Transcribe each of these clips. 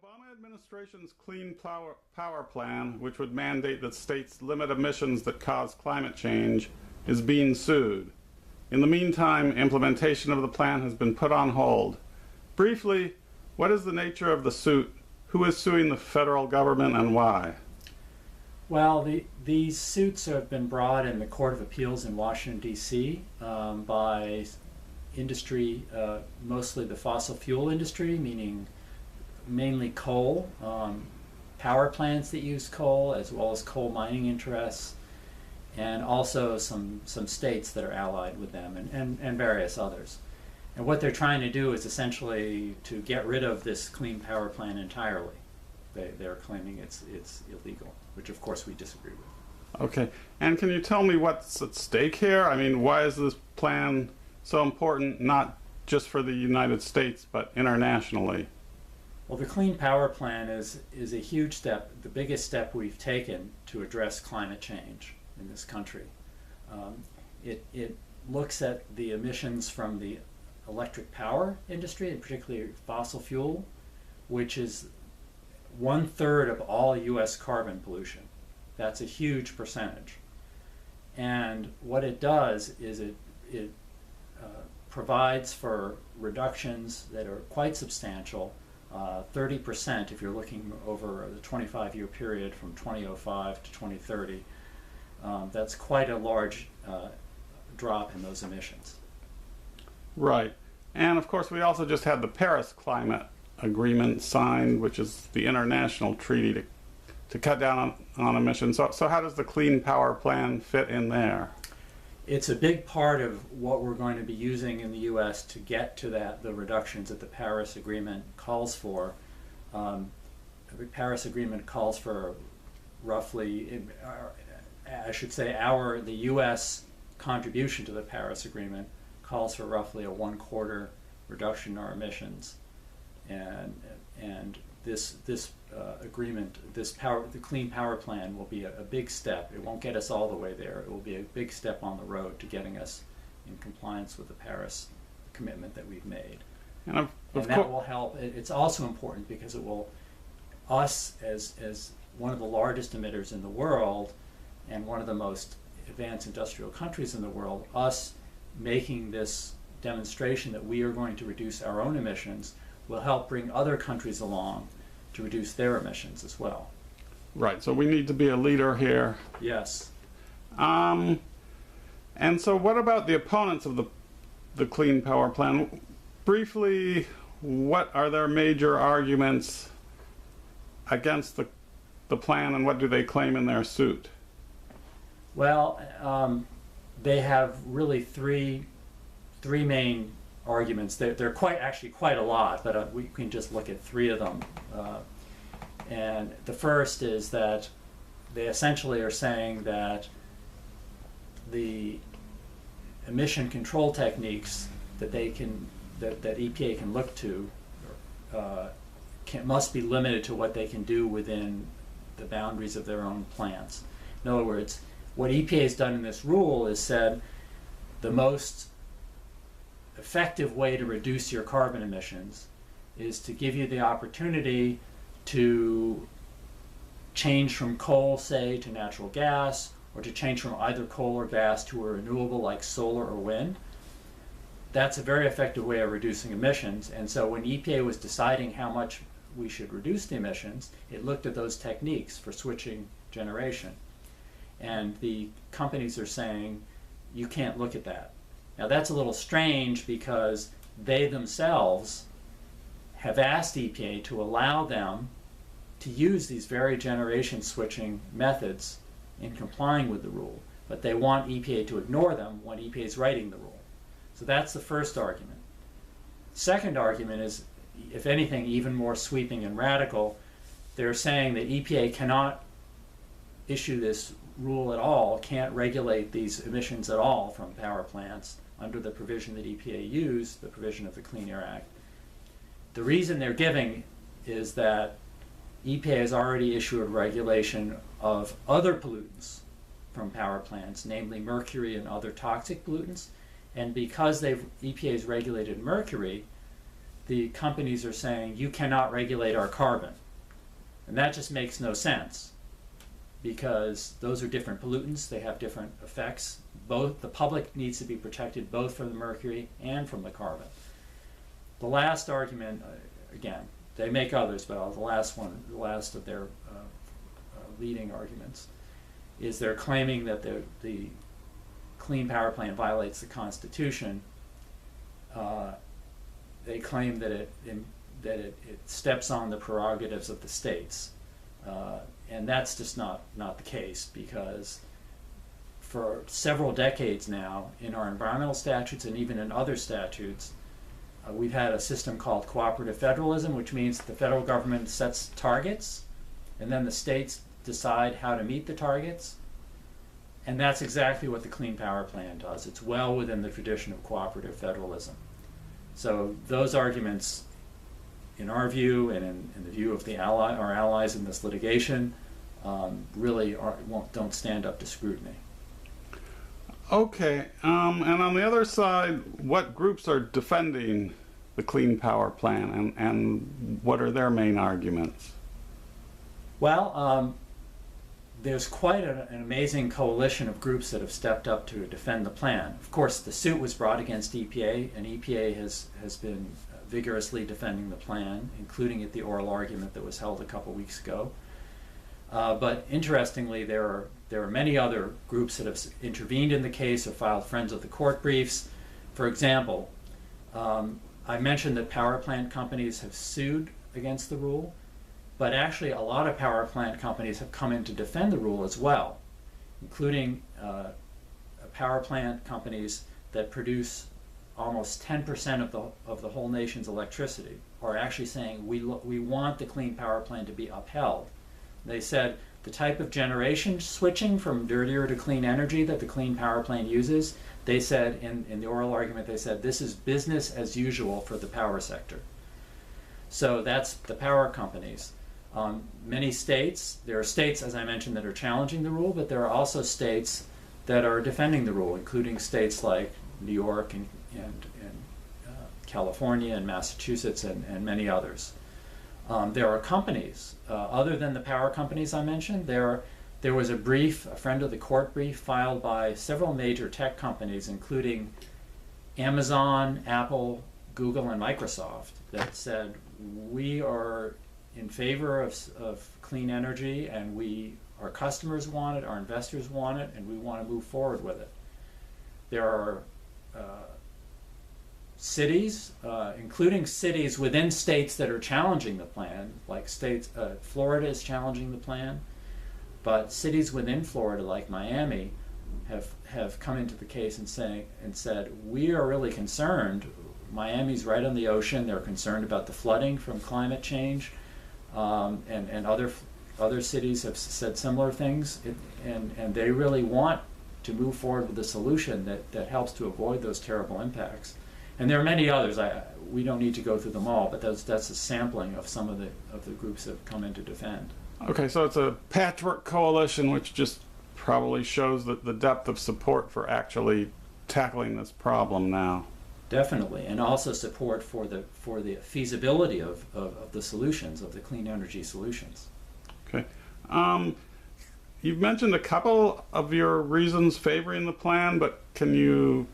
Obama administration's Clean Power Plan, which would mandate that states limit emissions that cause climate change, is being sued. In the meantime, implementation of the plan has been put on hold. Briefly, what is the nature of the suit? Who is suing the federal government and why? Well, these suits have been brought in the Court of Appeals in Washington, D.C. By industry, mostly the fossil fuel industry, meaning mainly coal, power plants that use coal, as well as coal mining interests, and also some states that are allied with them, and various others. And what they're trying to do is essentially to get rid of this Clean Power Plan entirely. They're claiming it's illegal, which of course we disagree with. Okay, and can you tell me what's at stake here? I mean, why is this plan so important, not just for the United States, but internationally? Well, the Clean Power Plan is a huge step, the biggest step we've taken to address climate change in this country. It looks at the emissions from the electric power industry, and particularly fossil fuel, which is 1/3 of all U.S. carbon pollution. That's a huge percentage. And what it does is it provides for reductions that are quite substantial, 30% if you're looking over the 25-year period from 2005 to 2030. That's quite a large drop in those emissions. Right. And of course, we also just had the Paris Climate Agreement signed, which is the international treaty to cut down on emissions. So how does the Clean Power Plan fit in there? It's a big part of what we're going to be using in the U.S. to get to the reductions that the Paris Agreement calls for. The Paris Agreement calls for roughly, the U.S. contribution to the Paris Agreement calls for roughly a 1/4 reduction in our emissions, and this agreement, the Clean Power Plan will be a big step. It won't get us all the way there. It will be a big step on the road to getting us in compliance with the Paris commitment that we've made. And that will help. It's also important because it will, us as one of the largest emitters in the world and one of the most advanced industrial countries in the world, us making this demonstration that we are going to reduce our own emissions will help bring other countries along to reduce their emissions as well. Right, so we need to be a leader here. Yes. And so what about the opponents of the Clean Power Plan? Briefly, what are their major arguments against the plan, and what do they claim in their suit? Well, they have really three main arguments. They're actually quite a lot, but we can just look at three of them. And the first is that they essentially are saying that the emission control techniques that EPA can look to must be limited to what they can do within the boundaries of their own plants. In other words, what EPA has done in this rule is said the most effective way to reduce your carbon emissions is to give you the opportunity to change from coal, say, to natural gas, or to change from either coal or gas to a renewable like solar or wind. That's a very effective way of reducing emissions. And so when EPA was deciding how much we should reduce the emissions, it looked at those techniques for switching generation. And the companies are saying, you can't look at that. Now that's a little strange because they themselves have asked EPA to allow them to use these very generation switching methods in complying with the rule, but they want EPA to ignore them when EPA is writing the rule. So that's the first argument. Second argument is, if anything, even more sweeping and radical. They're saying that EPA cannot issue this rule at all, can't regulate these emissions at all from power plants under the provision that EPA used, the provision of the Clean Air Act. The reason they're giving is that EPA has already issued a regulation of other pollutants from power plants, namely mercury and other toxic pollutants, and because EPA has regulated mercury, the companies are saying, you cannot regulate our carbon. And that just makes no sense, because those are different pollutants, they have different effects. Both the public needs to be protected both from the mercury and from the carbon. The last argument, again, they make others, but the last of their leading arguments, is they're claiming that the Clean Power Plan violates the Constitution. They claim that it steps on the prerogatives of the states, and that's just not the case, because for several decades now, in our environmental statutes and even in other statutes, we've had a system called cooperative federalism, which means the federal government sets targets, and then the states decide how to meet the targets. And that's exactly what the Clean Power Plan does. It's well within the tradition of cooperative federalism. So those arguments, in our view and in the view of our allies in this litigation, really don't stand up to scrutiny. Okay, and on the other side, what groups are defending the Clean Power Plan, and what are their main arguments? Well, there's quite an amazing coalition of groups that have stepped up to defend the plan. Of course, the suit was brought against EPA, and EPA has been vigorously defending the plan, including at the oral argument that was held a couple weeks ago. But interestingly, there are many other groups that have intervened in the case or filed Friends of the Court briefs. For example, I mentioned that power plant companies have sued against the rule, but actually a lot of power plant companies have come in to defend the rule as well, including power plant companies that produce almost 10% of the whole nation's electricity are actually saying we want the Clean Power Plan to be upheld. They said the type of generation switching from dirtier to clean energy that the Clean Power Plan uses, they said in the oral argument, they said this is business as usual for the power sector. So that's the power companies. Many states, there are states, as I mentioned, that are challenging the rule, but there are also states that are defending the rule, including states like New York and California and Massachusetts and many others. There are companies, other than the power companies I mentioned, there was a brief, a Friend of the Court brief, filed by several major tech companies, including Amazon, Apple, Google, and Microsoft, that said we are in favor of clean energy, and our customers want it, our investors want it, and we want to move forward with it. There are cities, including cities within states that are challenging the plan, like states, Florida is challenging the plan, but cities within Florida, like Miami, have come into the case and said, we are really concerned. Miami's right on the ocean. They're concerned about the flooding from climate change, and other cities have said similar things, and they really want to move forward with a solution that helps to avoid those terrible impacts. And there are many others. We don't need to go through them all, but that's a sampling of some of the groups that have come in to defend. Okay, so it's a patchwork coalition, which just probably shows the depth of support for actually tackling this problem now. Definitely, and also support for the feasibility of the solutions, of the clean energy solutions. Okay. You've mentioned a couple of your reasons favoring the plan, but can you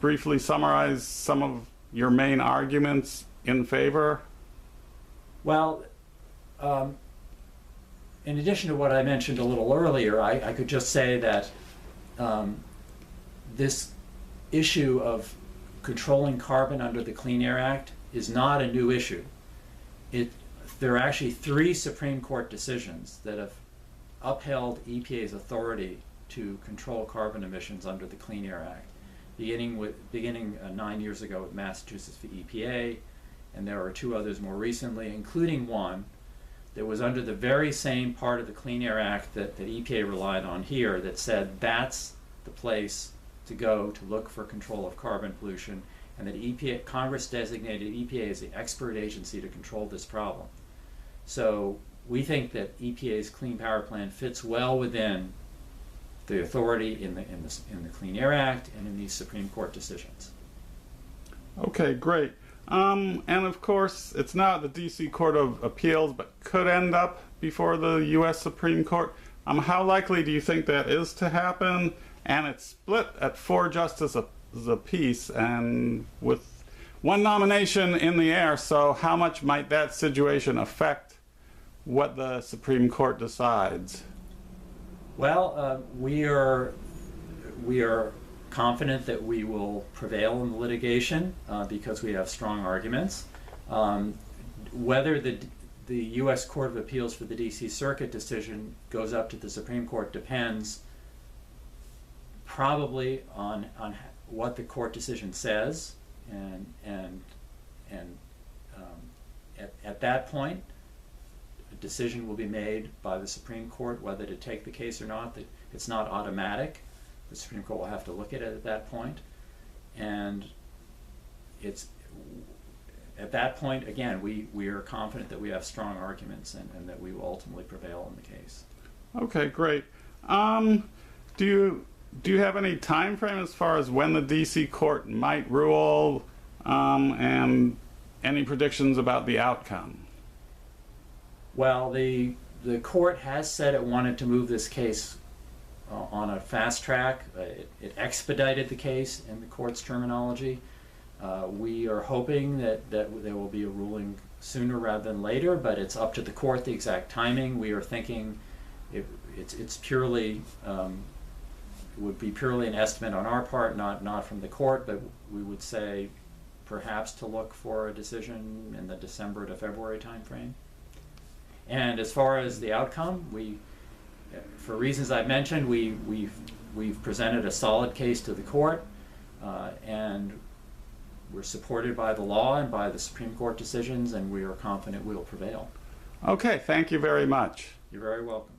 briefly summarize some of your main arguments in favor? Well, in addition to what I mentioned a little earlier, I could just say that this issue of controlling carbon under the Clean Air Act is not a new issue. There are actually 3 Supreme Court decisions that have upheld EPA's authority to control carbon emissions under the Clean Air Act, beginning 9 years ago with Massachusetts v. EPA, and there are 2 others more recently, including one that was under the very same part of the Clean Air Act that EPA relied on here, that said that's the place to go to look for control of carbon pollution, and that Congress designated EPA as the expert agency to control this problem. So we think that EPA's Clean Power Plan fits well within the authority in the Clean Air Act and in these Supreme Court decisions. Okay, great. And of course, it's not the D.C. Court of Appeals, but could end up before the U.S. Supreme Court. How likely do you think that is to happen? And it's split at 4 justices apiece, and with one nomination in the air, so how much might that situation affect what the Supreme Court decides? Well, we are confident that we will prevail in the litigation because we have strong arguments. Whether the U.S. Court of Appeals for the D.C. Circuit decision goes up to the Supreme Court depends probably on what the court decision says, and at that point, a decision will be made by the Supreme Court whether to take the case or not. It's not automatic. The Supreme Court will have to look at it at that point, and it's at that point again we are confident that we have strong arguments and that we will ultimately prevail in the case. Okay, great. Do you have any time frame as far as when the D.C. Court might rule, and any predictions about the outcome? Well, the court has said it wanted to move this case on a fast track. It expedited the case in the court's terminology. We are hoping that there will be a ruling sooner rather than later, but it's up to the court the exact timing. We are thinking it's purely would be purely an estimate on our part, not from the court, but we would say perhaps to look for a decision in the December to February timeframe. And as far as the outcome, for reasons I've mentioned, we've presented a solid case to the court, and we're supported by the law and by the Supreme Court decisions, and we are confident we'll prevail. Okay, thank you very much. You're very welcome.